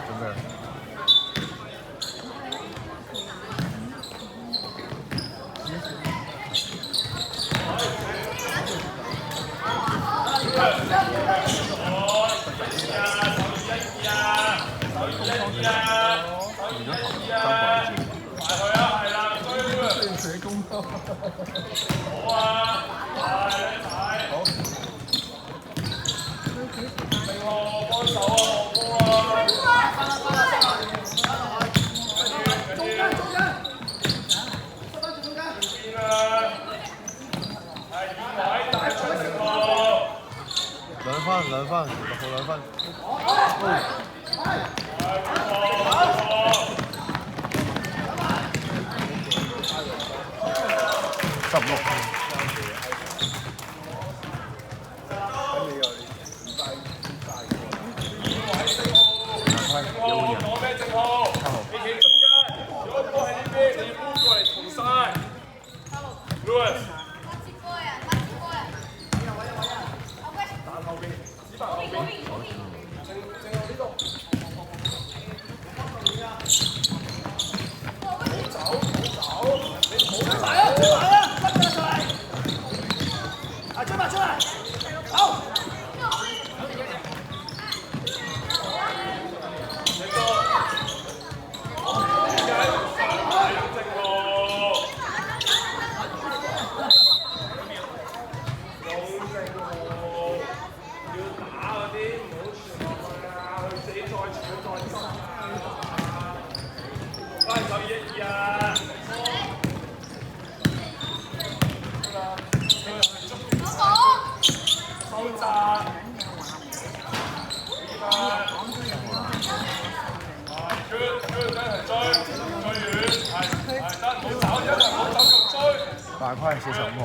做咩？水公多。好啊，好。明浩幫手啊，學波啊！兩分，6號2分。16分。攞咩正號？你企中間，如果波喺呢邊，你要搬過嚟同晒。Louis。後邊，指白後邊。正後呢度。唔好走，你唔好埋啊！追埋啊！追上嚟！啊，追埋出嚟！好。犯規45號。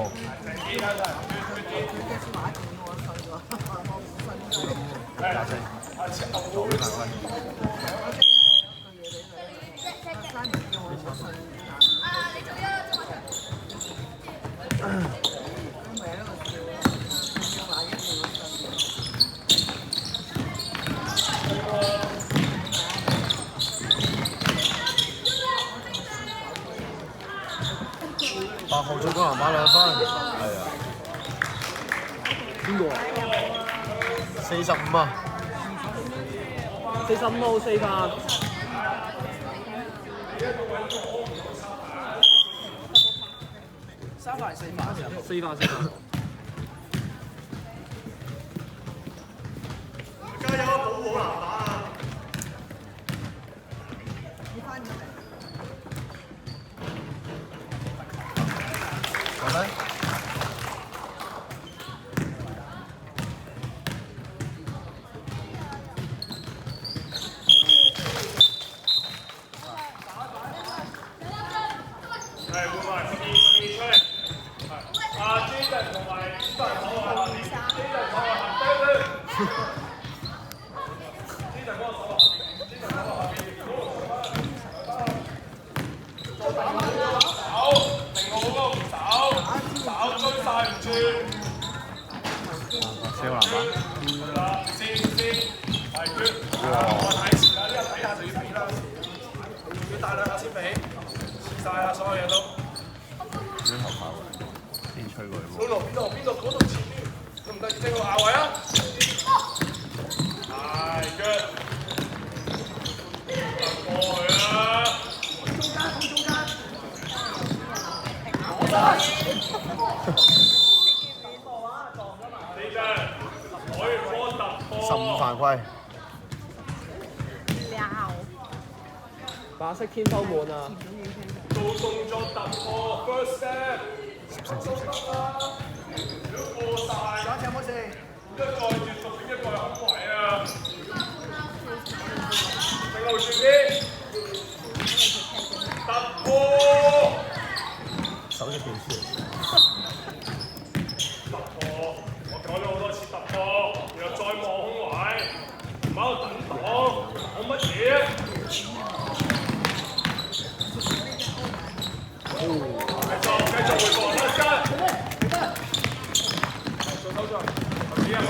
廿四，左邊犯規。8號最高籃板2分，係啊。邊個啊？45啊。45號4分。3分4分。加油啊！保護籃板啊！好嘞。射籃板。我睇遲啦，呢個睇下就要俾啦，要大兩下先俾，試晒啦，所有嘢都。啲頭髮先吹過去喎。邊度嗰度前面，得唔得？正個牙位啊！係 good， 過去啦。中間。15犯規。白色天鋪門啊！做動作突破 ，first step。如果過晒，有冇事？一個越續邊一個係好位啊！正路轉啲，突破。手隻電視。突破，我講咗好多次突破，然後再望空位，唔喺度等擋，講乜嘢？繼續回防啦，跟。做手上，頭先啊。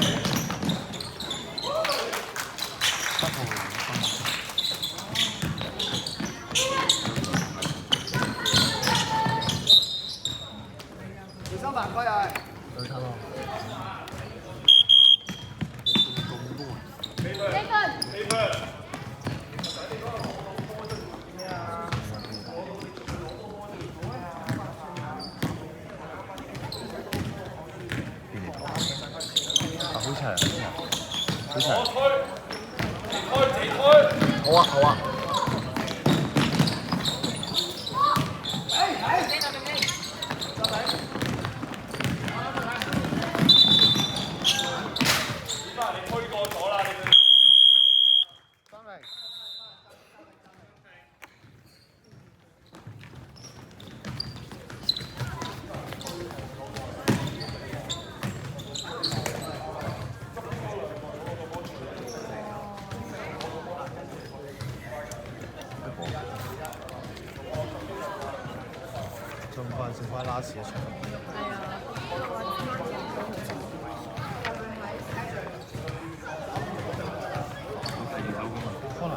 好啊好啊。你推過咗啦，你哋。剩翻拉屎嘅場。可能。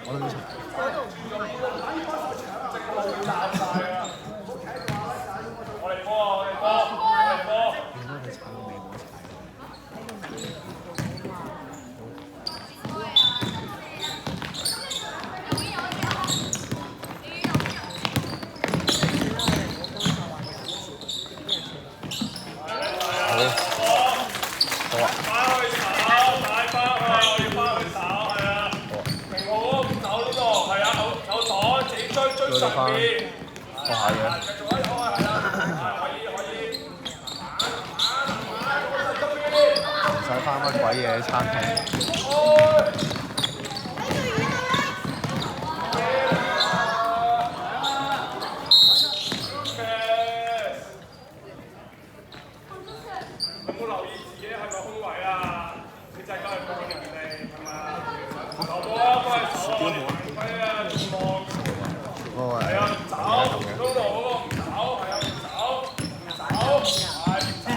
我都冇查。我嚟波啊！我嚟波！我嚟波！應該佢踩到尾冇追翻，放下嘢。唔使翻乜鬼嘢餐廳。有冇留意自己係咪空位啊？你真係鳩去幫人哋係嘛？手波啊，幫佢手啊，我哋行規啊，唔望。係啊，唔走，嗰度嗰個唔走，係啊，唔走，係唔走，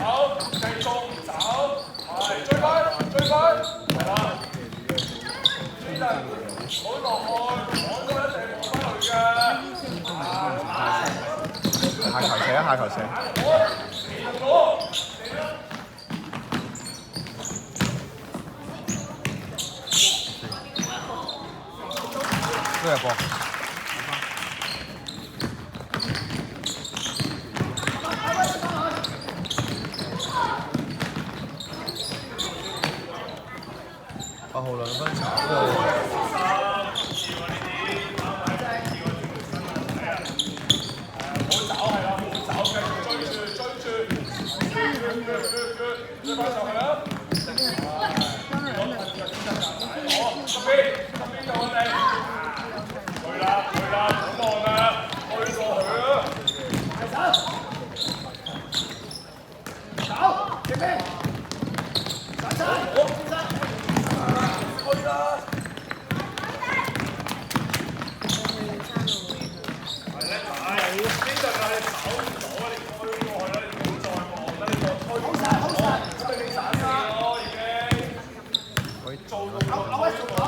繼續唔走，係追翻，追翻，係啦。呢陣唔好落去，我都一定落翻去嘅。下球射啊！下球射。都入波。8號2分球。追翻上去啦！邊度我哋？去啦，咁望啦，推過去啦！走，前面，散開，去啦！係咧，邊度係走唔到啊？你推過去啦，你唔好再望啦，你再推。好晒，準備散啦！已經。可以做到，牛威做到。